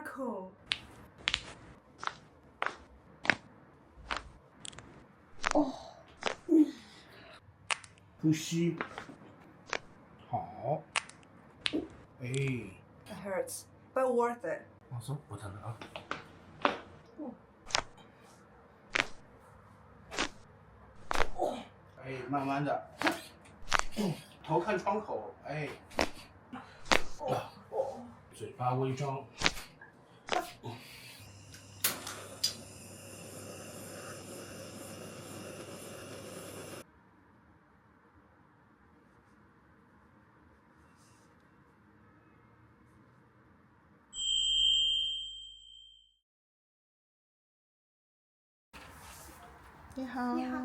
miracle. 呼吸，好，哎， It hurts, but worth it. 放松，不疼了啊。哎，慢慢的，头看窗口，哎，嘴巴微张。你好。你好。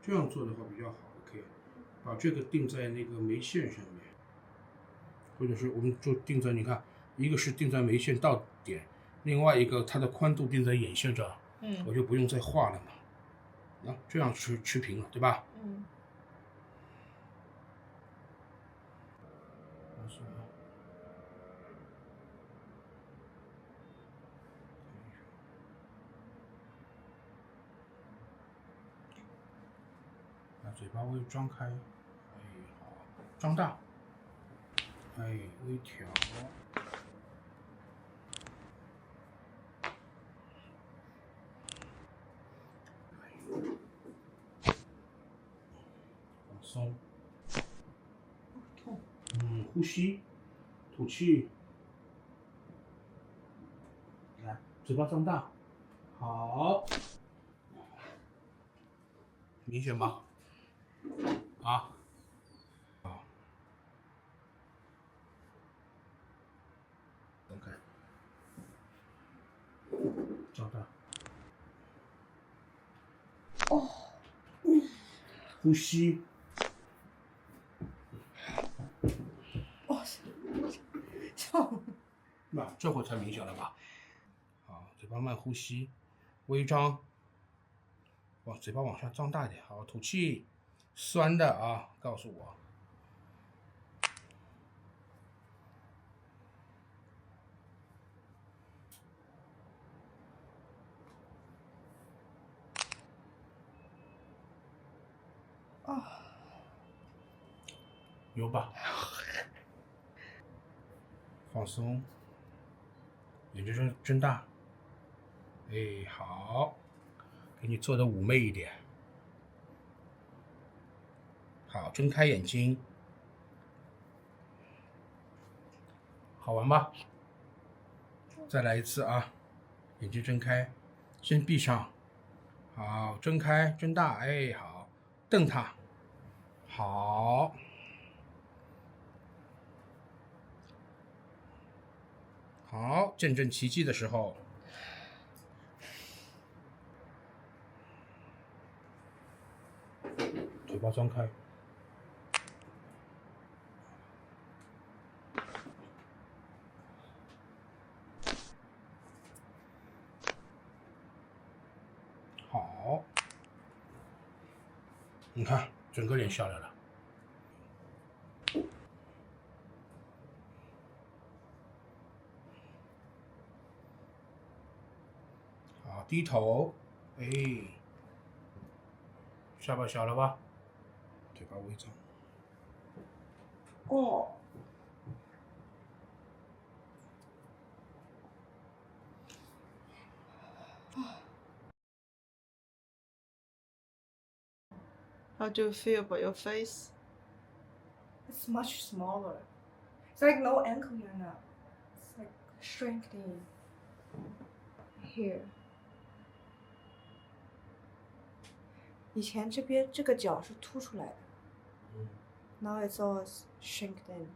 这样做的话比较好，可以把这个定在那个眉线上面，或者是我们就定在，你看，一个是定在眉线到点，另外一个它的宽度定在眼线这儿，我就不用再画了嘛，这样持平了，对吧？把嘴巴微张开，哎，好，张大，哎，微调，放松，呼吸，吐气，来，嘴巴张大，好，明显吗？啊，好，张开，张大，呼吸，那这会才明显了吧？好，嘴巴慢呼吸，微张，嘴巴往上张大一点，好，吐气，酸的啊，告诉我。有吧？放松，眼睛睁大。哎，好，给你做的妩媚一点。好，睁开眼睛。好玩吧？再来一次啊！眼睛睁开，先闭上。好，睁开，睁大。哎，好，瞪它。好。好，见证奇迹的时候，嘴巴张开。好，你看，整个脸下来了。好，低头，哎，下巴小了吧？嘴巴微张。How do you feel about your face? It's much smaller. It's like no ankle here now. It's like shrinking here. 以前这边这个角是凸出来的。Now it's all shrinked in.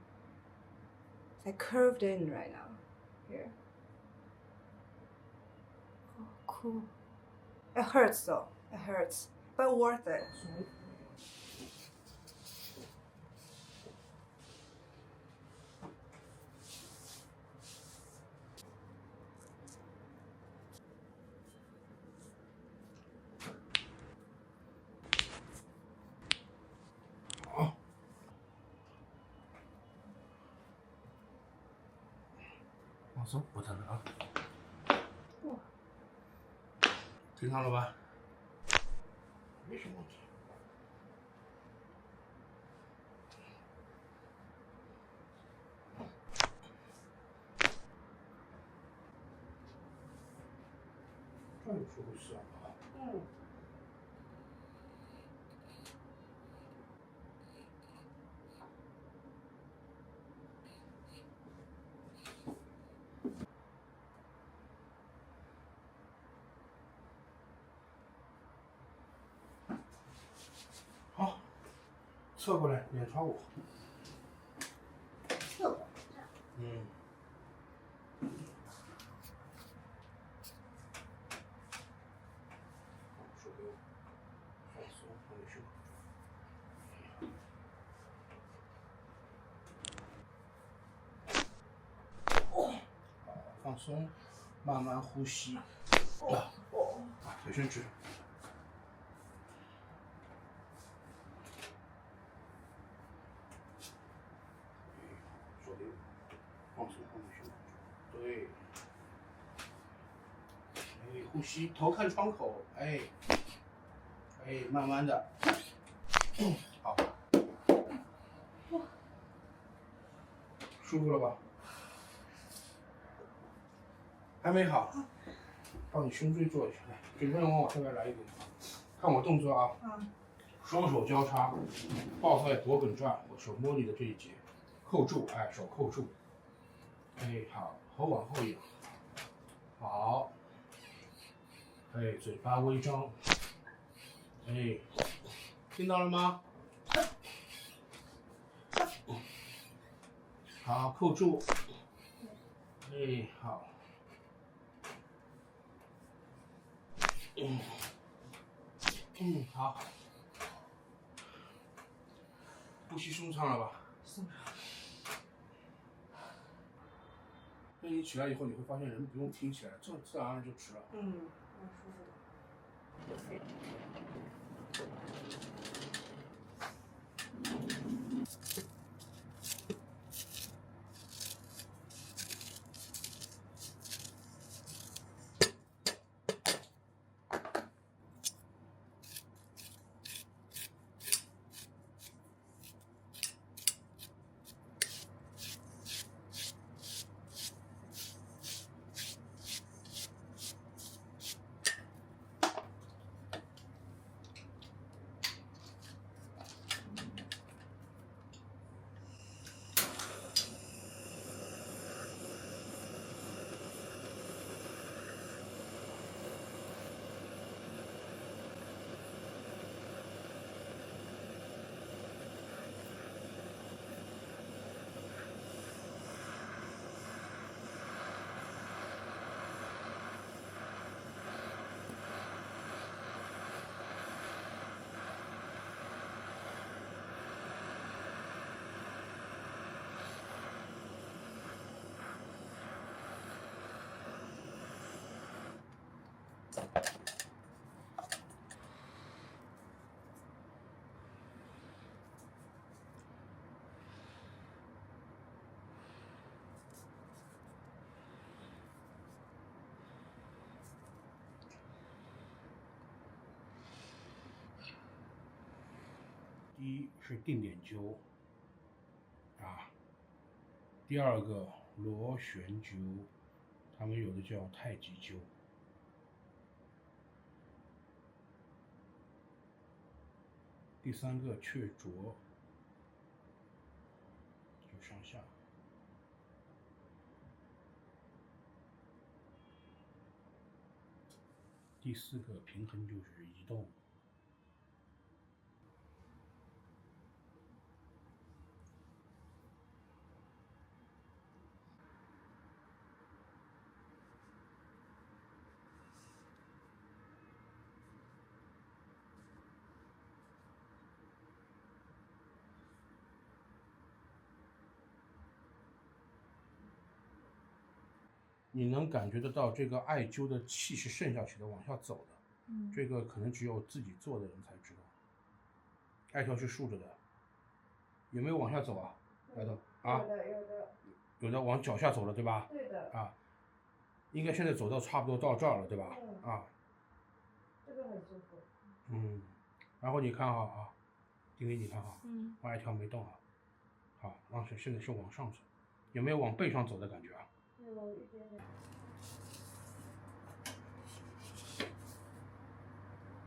It's like curved in right now. Here. Oh, cool. It hurts though. It hurts. But worth it. 放松，不疼了啊。平躺了吧？没什么问题。这有时候酸啊。好，侧过来，脸朝我。侧过来，这样。手给我，放松，放你胸口。好，放松，慢慢呼吸。腿伸直。手给我，放松，放你胸口。对。呼吸，头看窗口，慢慢的，好，舒服了吧？还没好，帮你胸椎做一下，来，整个人往这边来一点，看我动作啊，双手交叉，抱在脖梗转，我手摸你的这一节，扣住，手扣住，好，头往后仰，好。嘴巴微张，听到了吗？好，扣住，好，好，呼吸顺畅了吧？松弛。那你起来以后，你会发现人不用挺起来，自然而然就直了。蛮舒服的。第一是定点灸，第二个螺旋灸，他们有的叫太极灸。第三个雀啄，就上下。第四个平衡就是移动。你能感觉得到这个艾灸的气是渗下去的，往下走的。这个可能只有自己做的人才知道。艾条是竖着的，有没有往下走啊？来的啊？有的。有的往脚下走了，对吧？对的。啊，应该现在走到差不多到这儿了，对吧？啊，这个很舒服。嗯，然后你看哈啊，丁丁你看哈，嗯，外一条没动啊，好，然后现在是往上走，有没有往背上走的感觉啊？有一点点。